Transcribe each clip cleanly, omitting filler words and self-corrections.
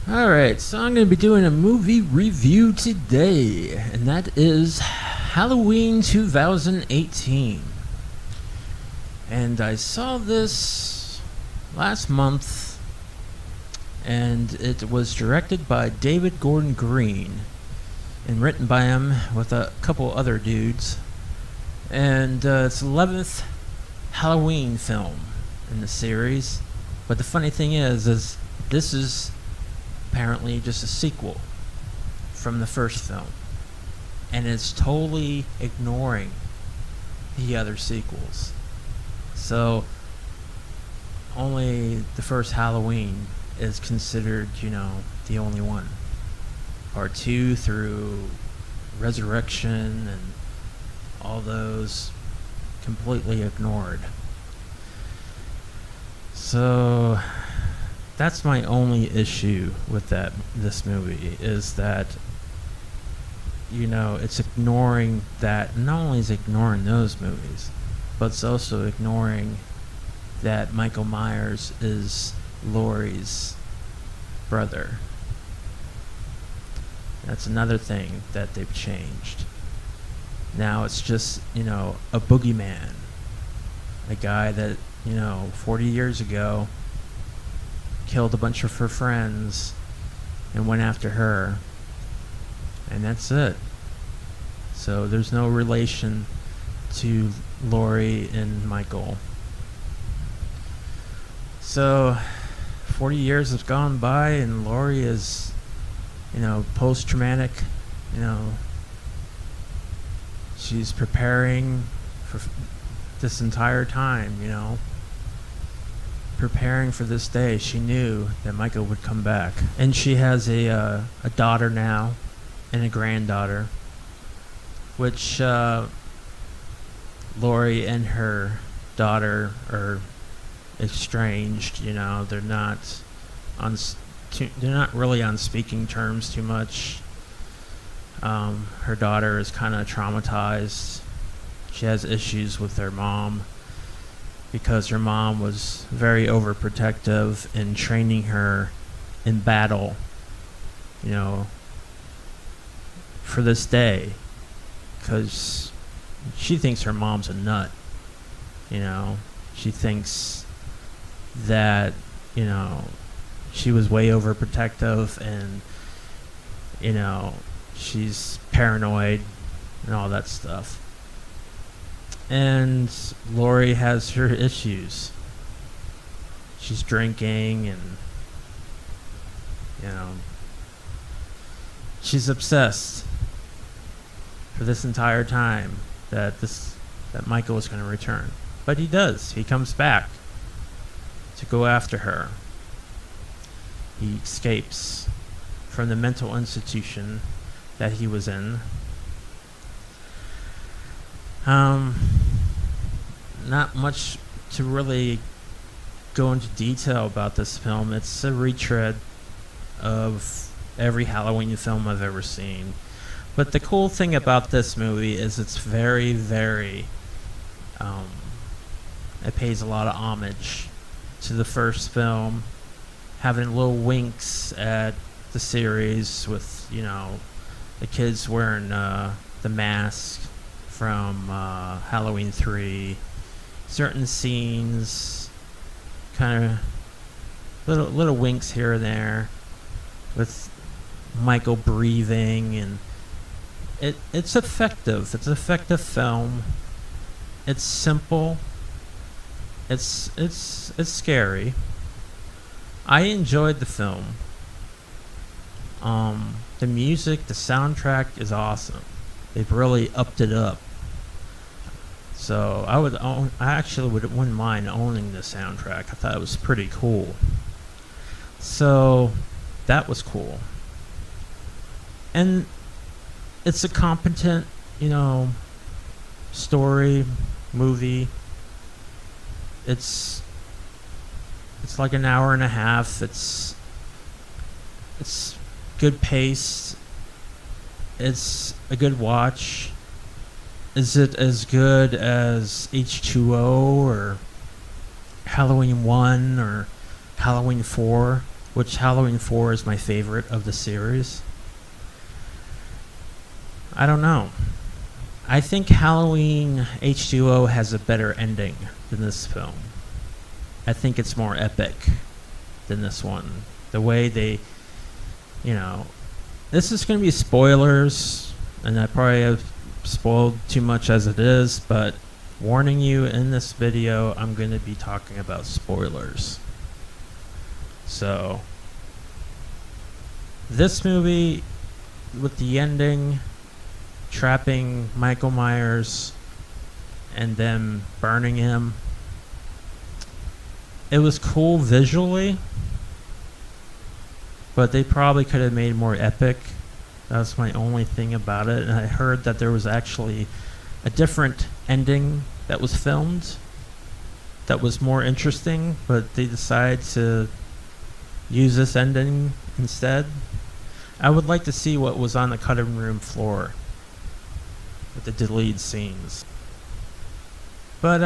Alright, so I'm going to be doing a movie review today, and that is Halloween 2018. And I saw this last month, and it was directed by David Gordon Green and written by him with a couple other dudes. And it's the 11th Halloween film in the series. But the funny thing is this is apparently just a sequel from the first film, and it's totally ignoring the other sequels. So only the first Halloween is considered, the only one. Part 2 through Resurrection and all those completely ignored. So that's my only issue with this movie, is that it's ignoring that. Not only is it ignoring those movies, but it's also ignoring that Michael Myers is Laurie's brother. That's another thing that they've changed. Now it's just, a boogeyman. A guy that, 40 years ago killed a bunch of her friends and went after her. And that's it. So there's no relation to Laurie and Michael. So 40 years have gone by and Laurie is, post-traumatic, she's preparing for this entire time, preparing for this day. She knew that Michael would come back. And she has a daughter now and a granddaughter, which Laurie and her daughter are estranged. They're not really on speaking terms too much. Her daughter is kind of traumatized. She has issues with her mom because her mom was very overprotective in training her in battle, for this day, because she thinks her mom's a nut. She thinks that, she was way overprotective and, she's paranoid and all that stuff. And Laurie has her issues. She's drinking and, she's obsessed for this entire time that Michael is going to return. But he does. He comes back to go after her. He escapes from the mental institution that he was in. Not much to really go into detail about this film. It's a retread of every Halloween film I've ever seen. But the cool thing about this movie is it's very, very, it pays a lot of homage to the first film, having little winks at the series with, the kids wearing the mask from Halloween 3. Certain scenes, kind of little winks here and there, with Michael breathing, and it's effective. It's an effective film. It's simple. It's scary. I enjoyed the film. The music, the soundtrack is awesome. They've really upped it up. So I actually wouldn't mind owning the soundtrack. I thought it was pretty cool. So that was cool. And it's a competent, story, movie. It's like an hour and a half. It's good pace. It's a good watch. Is it as good as H2O or Halloween 1 or Halloween 4? which Halloween 4 is my favorite of the series. I don't know. I think Halloween H2O has a better ending than this film. I think it's more epic than this one. The way they, this is going to be spoilers, and I probably have spoiled too much as it is, but warning you, in this video, I'm going to be talking about spoilers. So, this movie, with the ending, trapping Michael Myers and then burning him, it was cool visually, but they probably could have made it more epic. That's my only thing about it. And I heard that there was actually a different ending that was filmed that was more interesting, but they decided to use this ending instead. I would like to see what was on the cutting room floor with the deleted scenes. But,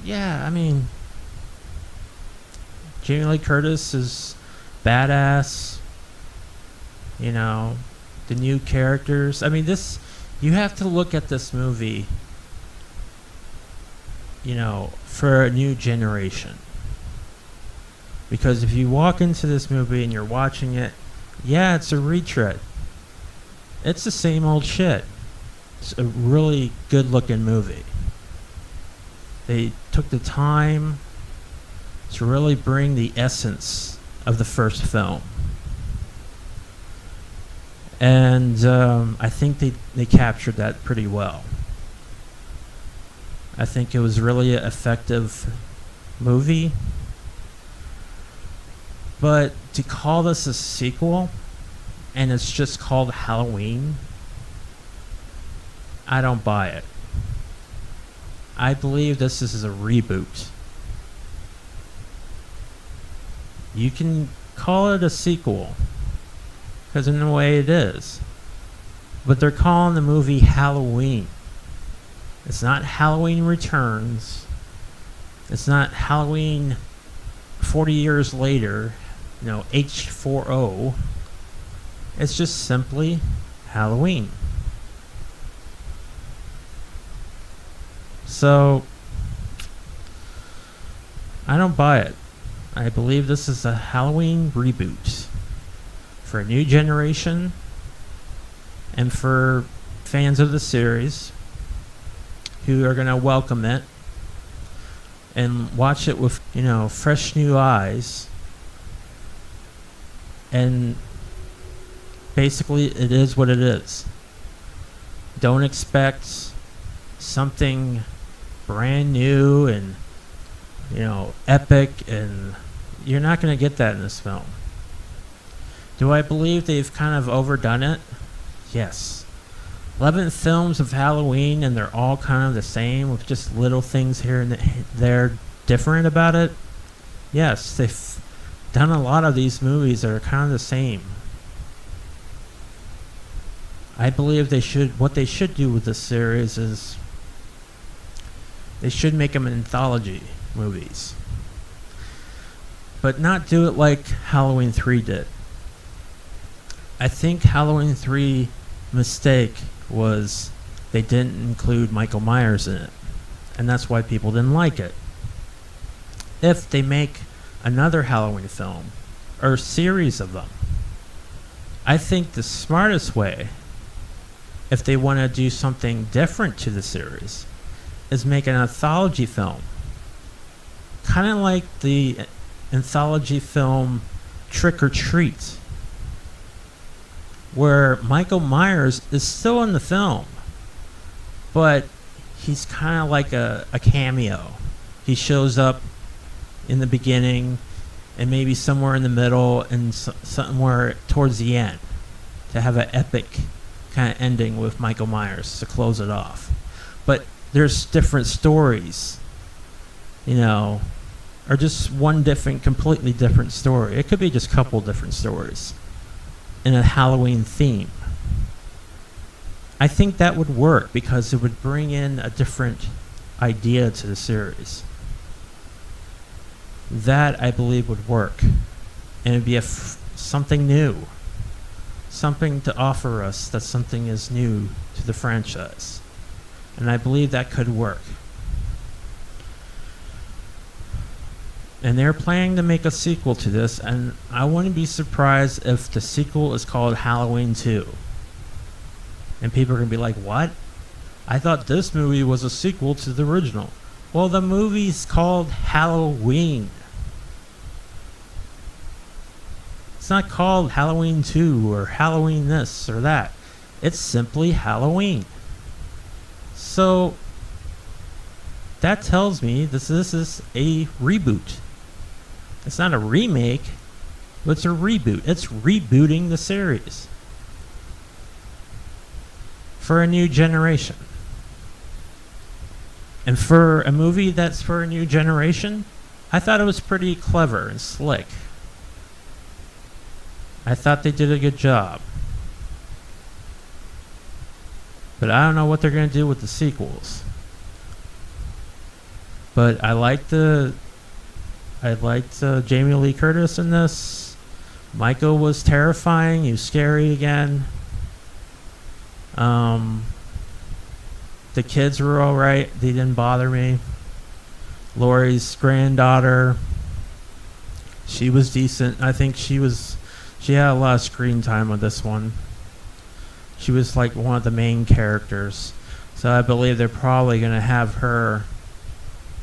yeah, I mean, Jamie Lee Curtis is badass. The new characters. I mean, you have to look at this movie, for a new generation. Because if you walk into this movie and you're watching it, yeah, it's a retread. It's the same old shit. It's a really good-looking movie. They took the time to really bring the essence of the first film. And I think they captured that pretty well. I think it was really an effective movie. But to call this a sequel, and it's just called Halloween, I don't buy it. I believe this is a reboot. You can call it a sequel, because in a way it is. But they're calling the movie Halloween. It's not Halloween Returns. It's not Halloween 40 years later, H40. It's just simply Halloween. So, I don't buy it. I believe this is a Halloween reboot for a new generation and for fans of the series who are going to welcome it and watch it with, fresh new eyes. And basically, it is what it is. Don't expect something brand new and, epic, and you're not going to get that in this film. Do I believe they've kind of overdone it? Yes. 11 films of Halloween, and they're all kind of the same with just little things here and there different about it? Yes, they've done a lot of these movies that are kind of the same. I believe what they should do with this series is they should make them anthology movies. But not do it like Halloween 3 did. I think Halloween 3 mistake was they didn't include Michael Myers in it. And that's why people didn't like it. If they make another Halloween film, or series of them, I think the smartest way, if they want to do something different to the series, is make an anthology film. Kind of like the anthology film Trick or Treat, where Michael Myers is still in the film, but he's kind of like a cameo. He shows up in the beginning and maybe somewhere in the middle and somewhere towards the end to have an epic kind of ending with Michael Myers to close it off. But there's different stories, or just one completely different story. It could be just a couple different stories in a Halloween theme. I think that would work because it would bring in a different idea to the series. that I believe would work. And it'd be something new. Something to offer us that something is new to the franchise. And I believe that could work. And they're planning to make a sequel to this, and I wouldn't be surprised if the sequel is called Halloween 2. And people are going to be like, what? I thought this movie was a sequel to the original. Well, the movie's called Halloween. It's not called Halloween 2 or Halloween this or that. It's simply Halloween. So, that tells me this is a reboot. It's not a remake, but it's a reboot. It's rebooting the series for a new generation. And for a movie that's for a new generation, I thought it was pretty clever and slick. I thought they did a good job. But I don't know what they're going to do with the sequels. But I liked Jamie Lee Curtis in this. Michael was terrifying. He was scary again. The kids were alright. They didn't bother me. Laurie's granddaughter, she was decent. I think she had a lot of screen time with this one. She was like one of the main characters. So I believe they're probably going to have her,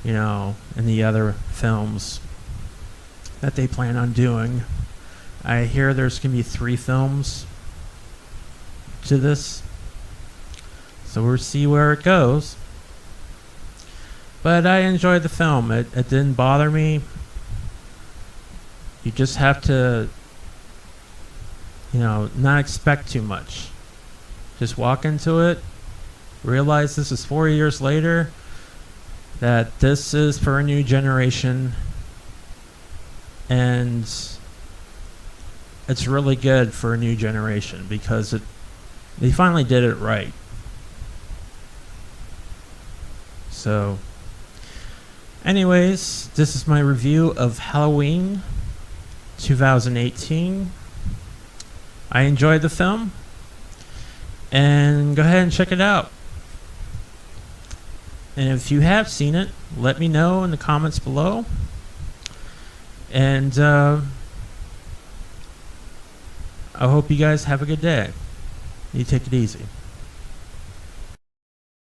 in the other films that they plan on doing. I hear there's going to be 3 films to this. So we'll see where it goes. But I enjoyed the film. It didn't bother me. You just have to, not expect too much. Just walk into it. Realize this is 4 years later. That this is for a new generation. And it's really good for a new generation because they finally did it right. So, anyways, this is my review of Halloween 2018. I enjoyed the film. And go ahead and check it out. And if you have seen it, let me know in the comments below. And I hope you guys have a good day. You take it easy.